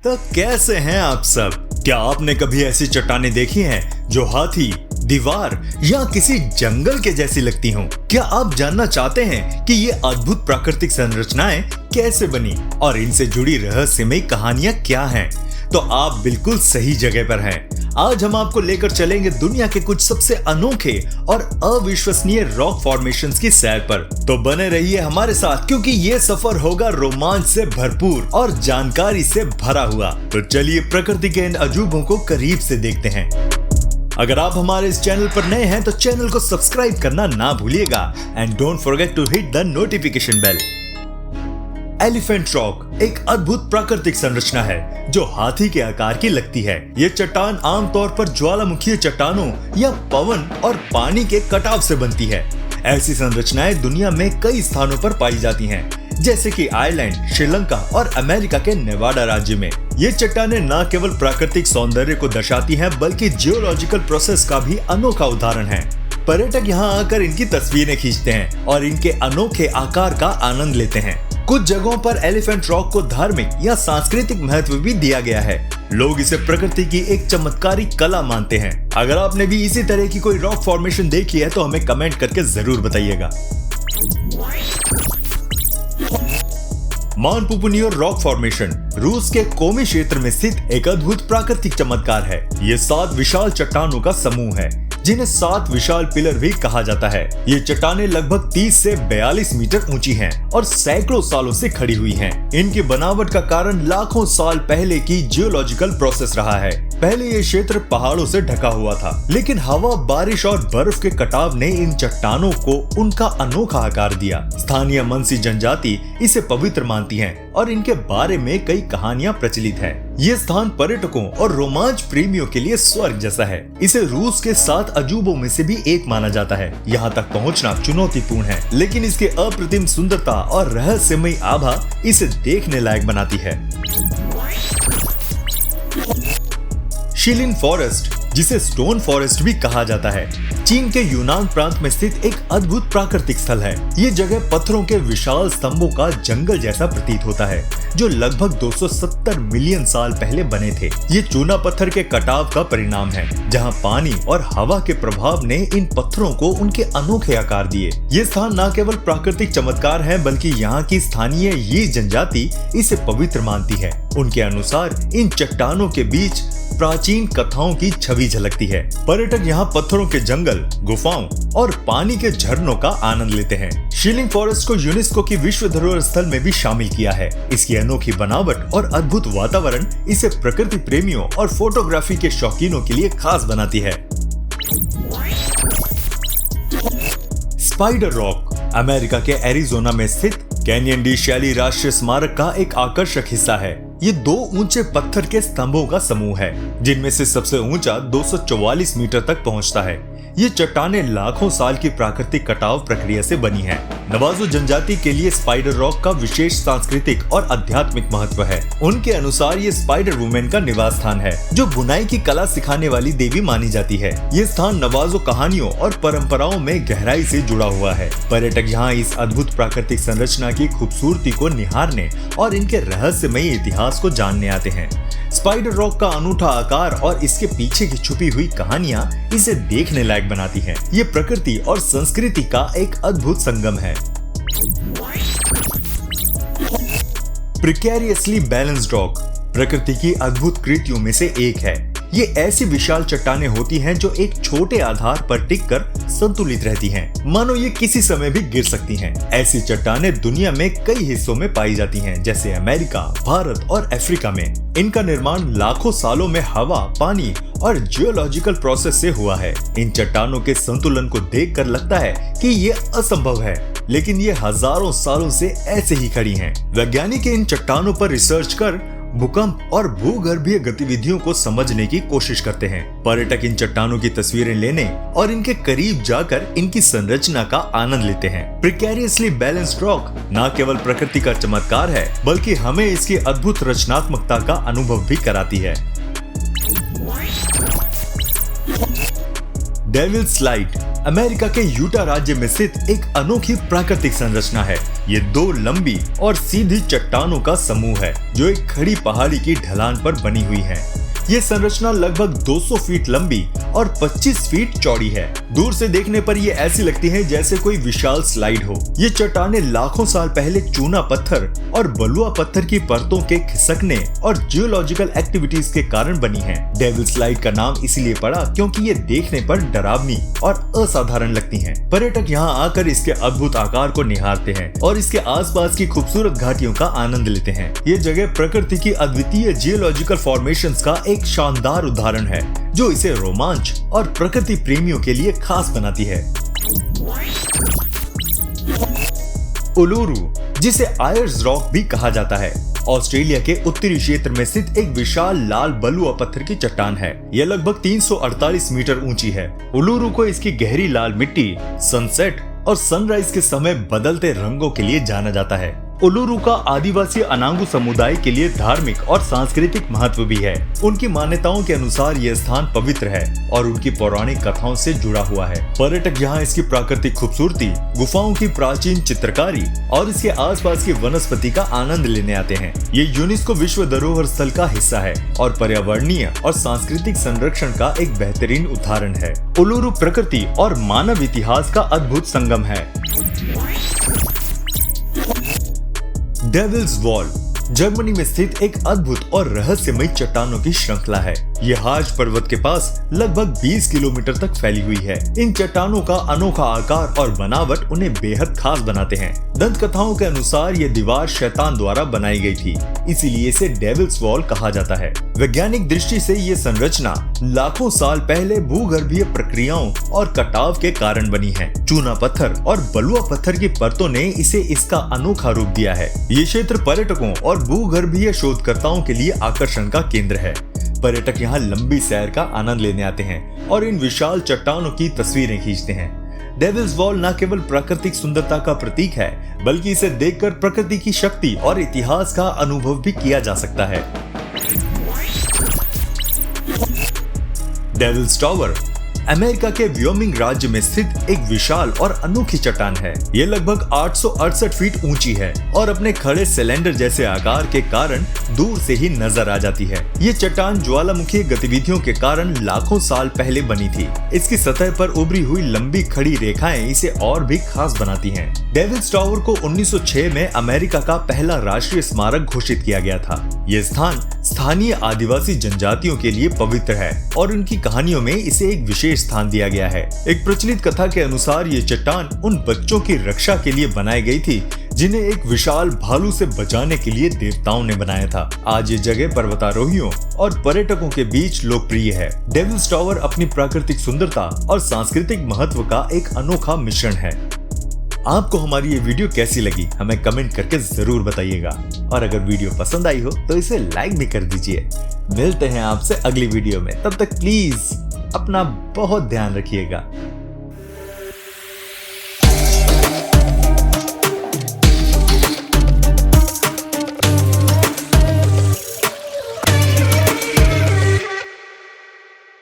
तो कैसे हैं आप सब? क्या आपने कभी ऐसी चट्टानें देखी हैं जो हाथी, दीवार या किसी जंगल के जैसी लगती हों? क्या आप जानना चाहते हैं कि ये अद्भुत प्राकृतिक संरचनाएं कैसे बनी और इनसे जुड़ी रहस्यमयी कहानियां क्या हैं? तो आप बिल्कुल सही जगह पर हैं। आज हम आपको लेकर चलेंगे दुनिया के कुछ सबसे अनोखे और अविश्वसनीय रॉक फॉर्मेशंस की सैर पर। तो बने रहिए हमारे साथ, क्योंकि ये सफर होगा रोमांच से भरपूर और जानकारी से भरा हुआ। तो चलिए प्रकृति के इन अजूबों को करीब से देखते हैं। अगर आप हमारे इस चैनल पर नए हैं तो चैनल को सब्सक्राइब करना ना भूलिएगा and don't forget to hit the notification bell. Elephant Rock एक अद्भुत प्राकृतिक संरचना है जो हाथी के आकार की लगती है। ये चट्टान आमतौर पर ज्वालामुखीय चट्टानों या पवन और पानी के कटाव से बनती है। ऐसी संरचनाएं दुनिया में कई स्थानों पर पाई जाती हैं, जैसे कि आयरलैंड, श्रीलंका और अमेरिका के नेवाडा राज्य में। ये चट्टानें न केवल प्राकृतिक सौंदर्य को दर्शाती हैं, बल्कि जियोलॉजिकल प्रोसेस का भी अनोखा उदाहरण है। पर्यटक यहाँ आकर इनकी तस्वीरें खींचते हैं और इनके अनोखे आकार का आनंद लेते हैं। कुछ जगहों पर एलिफेंट रॉक को धार्मिक या सांस्कृतिक महत्व भी दिया गया है। लोग इसे प्रकृति की एक चमत्कारी कला मानते हैं। अगर आपने भी इसी तरह की कोई रॉक फॉर्मेशन देखी है तो हमें कमेंट करके जरूर बताइएगा। माउंट पुपुनियोर रॉक फॉर्मेशन रूस के कोमी क्षेत्र में स्थित एक अद्भुत प्राकृतिक चमत्कार है। ये 7 विशाल चट्टानों का समूह है, जिन्हें 7 विशाल पिलर भी कहा जाता है। ये चट्टानें लगभग 30 से 42 मीटर ऊंची हैं और सैकड़ों सालों से खड़ी हुई हैं। इनकी बनावट का कारण लाखों साल पहले की जियोलॉजिकल प्रोसेस रहा है। पहले ये क्षेत्र पहाड़ों से ढका हुआ था, लेकिन हवा, बारिश और बर्फ के कटाव ने इन चट्टानों को उनका अनोखा आकार दिया। स्थानीय मनसी जनजाति इसे पवित्र मानती है और इनके बारे में कई कहानियां प्रचलित है। ये स्थान पर्यटकों और रोमांच प्रेमियों के लिए स्वर्ग जैसा है। इसे रूस के 7 अजूबों में से भी एक माना जाता है। यहाँ तक पहुँचना चुनौतीपूर्ण है, लेकिन इसके अप्रतिम सुंदरता और रहस्यमयी आभा इसे देखने लायक बनाती है। शिलिन फॉरेस्ट, जिसे स्टोन फॉरेस्ट भी कहा जाता है, चीन के यूनान प्रांत में स्थित एक अद्भुत प्राकृतिक स्थल है। ये जगह पत्थरों के विशाल स्तंभों का जंगल जैसा प्रतीत होता है, जो लगभग 270 मिलियन साल पहले बने थे। ये चूना पत्थर के कटाव का परिणाम है, जहां पानी और हवा के प्रभाव ने इन पत्थरों को उनके अनोखे आकार दिए। ये स्थान न केवल प्राकृतिक चमत्कार है, बल्कि यहाँ की स्थानीय ये जनजाति इसे पवित्र मानती है। उनके अनुसार इन चट्टानों के बीच प्राचीन कथाओं की छवि झलकती है। पर्यटक यहाँ पत्थरों के जंगल, गुफाओं और पानी के झरनों का आनंद लेते हैं। शिलिंग फॉरेस्ट को यूनेस्को की विश्व धरोहर स्थल में भी शामिल किया है। इसकी अनोखी बनावट और अद्भुत वातावरण इसे प्रकृति प्रेमियों और फोटोग्राफी के शौकीनों के लिए खास बनाती है। स्पाइडर रॉक अमेरिका के एरिजोना में स्थित कैनियन डी शैली राष्ट्रीय स्मारक का एक आकर्षक हिस्सा है। ये 2 ऊंचे पत्थर के स्तंभों का समूह है, जिनमें से सबसे ऊंचा 244 मीटर तक पहुंचता है। ये चट्टानें लाखों साल की प्राकृतिक कटाव प्रक्रिया से बनी हैं। नवाजो जनजाति के लिए स्पाइडर रॉक का विशेष सांस्कृतिक और आध्यात्मिक महत्व है। उनके अनुसार ये स्पाइडर वुमेन का निवास स्थान है, जो बुनाई की कला सिखाने वाली देवी मानी जाती है। ये स्थान नवाजो कहानियों और परंपराओं में गहराई से जुड़ा हुआ है। पर्यटक यहाँ इस अद्भुत प्राकृतिक संरचना की खूबसूरती को निहारने और इनके रहस्यमयी इतिहास को जानने आते हैं। स्पाइडर रॉक का अनूठा आकार और इसके पीछे की छुपी हुई कहानियां इसे देखने लायक बनाती हैं। ये प्रकृति और संस्कृति का एक अद्भुत संगम है। प्रिकेरियसली बैलेंस्ड रॉक प्रकृति की अद्भुत कृतियों में से एक है। ये ऐसी विशाल चट्टानें होती हैं जो एक छोटे आधार पर टिककर संतुलित रहती हैं, मानो ये किसी समय भी गिर सकती हैं। ऐसी चट्टानें दुनिया में कई हिस्सों में पाई जाती हैं, जैसे अमेरिका, भारत और अफ्रीका में। इनका निर्माण लाखों सालों में हवा, पानी और जियोलॉजिकल प्रोसेस से हुआ है। इन चट्टानों के संतुलन को देखकर लगता है कि ये असंभव है, लेकिन ये हजारों सालों से ऐसे ही खड़ी हैं। वैज्ञानिक इन चट्टानों पर रिसर्च कर भूकंप और भूगर्भीय गतिविधियों को समझने की कोशिश करते हैं। पर्यटक इन चट्टानों की तस्वीरें लेने और इनके करीब जाकर इनकी संरचना का आनंद लेते हैं। प्रिकेरियसली बैलेंस्ड रॉक न केवल प्रकृति का चमत्कार है, बल्कि हमें इसकी अद्भुत रचनात्मकता का अनुभव भी कराती है। डेविल स्लाइड अमेरिका के यूटा राज्य में स्थित एक अनोखी प्राकृतिक संरचना है। ये दो लंबी और सीधी चट्टानों का समूह है जो एक खड़ी पहाड़ी की ढलान पर बनी हुई है। ये संरचना लगभग 200 फीट लंबी और 25 फीट चौड़ी है। दूर से देखने पर ये ऐसी लगती है जैसे कोई विशाल स्लाइड हो। ये चट्टानें लाखों साल पहले चूना पत्थर और बलुआ पत्थर की परतों के खिसकने और जियोलॉजिकल एक्टिविटीज के कारण बनी है। डेविल स्लाइड का नाम इसलिए पड़ा क्योंकि ये देखने पर डरावनी और असाधारण लगती हैं। पर्यटक यहाँ आकर इसके अद्भुत आकार को निहारते हैं और इसके आसपास की खूबसूरत घाटियों का आनंद लेते हैं। ये जगह प्रकृति की अद्वितीय जियोलॉजिकल फॉर्मेशंस का एक शानदार उदाहरण है जो इसे रोमांच और प्रकृति प्रेमियों के लिए खास बनाती है। उलुरु, जिसे आयर्स रॉक भी कहा जाता है, ऑस्ट्रेलिया के उत्तरी क्षेत्र में स्थित एक विशाल लाल बलुआ पत्थर की चट्टान है। यह लगभग 348 मीटर ऊंची है। उलुरु को इसकी गहरी लाल मिट्टी, सनसेट और सनराइज के समय बदलते रंगों के लिए जाना जाता है। उलुरु का आदिवासी अनांगू समुदाय के लिए धार्मिक और सांस्कृतिक महत्व भी है। उनकी मान्यताओं के अनुसार यह स्थान पवित्र है और उनकी पौराणिक कथाओं से जुड़ा हुआ है। पर्यटक यहाँ इसकी प्राकृतिक खूबसूरती, गुफाओं की प्राचीन चित्रकारी और इसके आसपास की वनस्पति का आनंद लेने आते हैं। ये यूनेस्को विश्व धरोहर स्थल का हिस्सा है और पर्यावरणीय और सांस्कृतिक संरक्षण का एक बेहतरीन उदाहरण है। उलुरु प्रकृति और मानव इतिहास का अद्भुत संगम है। डेविल्स वॉल जर्मनी में स्थित एक अद्भुत और रहस्यमयी चट्टानों की श्रृंखला है। यह हार्ज पर्वत के पास लगभग 20 किलोमीटर तक फैली हुई है। इन चट्टानों का अनोखा आकार और बनावट उन्हें बेहद खास बनाते हैं। दंत कथाओं के अनुसार यह दीवार शैतान द्वारा बनाई गई थी, इसीलिए इसे डेविल्स वॉल कहा जाता है। वैज्ञानिक दृष्टि से ये संरचना लाखों साल पहले भूगर्भीय प्रक्रियाओं और कटाव के कारण बनी है। चूना पत्थर और बलुआ पत्थर की परतों ने इसे इसका अनोखा रूप दिया है। ये क्षेत्र पर्यटकों और भूगर्भीय शोधकर्ताओं के लिए आकर्षण का केंद्र है। पर्यटक यहाँ लंबी सैर का आनंद लेने आते हैं और इन विशाल चट्टानों की तस्वीरें खींचते हैं। डेविल्स वॉल न केवल प्राकृतिक सुंदरता का प्रतीक है, बल्कि इसे देखकर प्रकृति की शक्ति और इतिहास का अनुभव भी किया जा सकता है। डेविल्स टावर अमेरिका के व्योमिंग राज्य में स्थित एक विशाल और अनोखी चट्टान है। ये लगभग 868 फीट ऊंची है और अपने खड़े सिलेंडर जैसे आकार के कारण दूर से ही नजर आ जाती है। ये चट्टान ज्वालामुखी गतिविधियों के कारण लाखों साल पहले बनी थी। इसकी सतह पर उभरी हुई लंबी खड़ी रेखाएं इसे और भी खास बनाती हैं। डेविल्स टावर को 1906 में अमेरिका का पहला राष्ट्रीय स्मारक घोषित किया गया था। ये स्थान स्थानीय आदिवासी जनजातियों के लिए पवित्र है और उनकी कहानियों में इसे एक विशेष स्थान दिया गया है। एक प्रचलित कथा के अनुसार ये चट्टान उन बच्चों की रक्षा के लिए बनाई गई थी जिन्हें एक विशाल भालू से बचाने के लिए देवताओं ने बनाया था। आज ये जगह पर्वतारोहियों और पर्यटकों के बीच लोकप्रिय है। डेविल्स टावर अपनी प्राकृतिक सुंदरता और सांस्कृतिक महत्व का एक अनोखा मिश्रण है। आपको हमारी ये वीडियो कैसी लगी हमें कमेंट करके जरूर बताइएगा और अगर वीडियो पसंद आई हो तो इसे लाइक भी कर दीजिए। मिलते हैं आपसे अगली वीडियो में, तब तक प्लीज अपना बहुत ध्यान रखिएगा।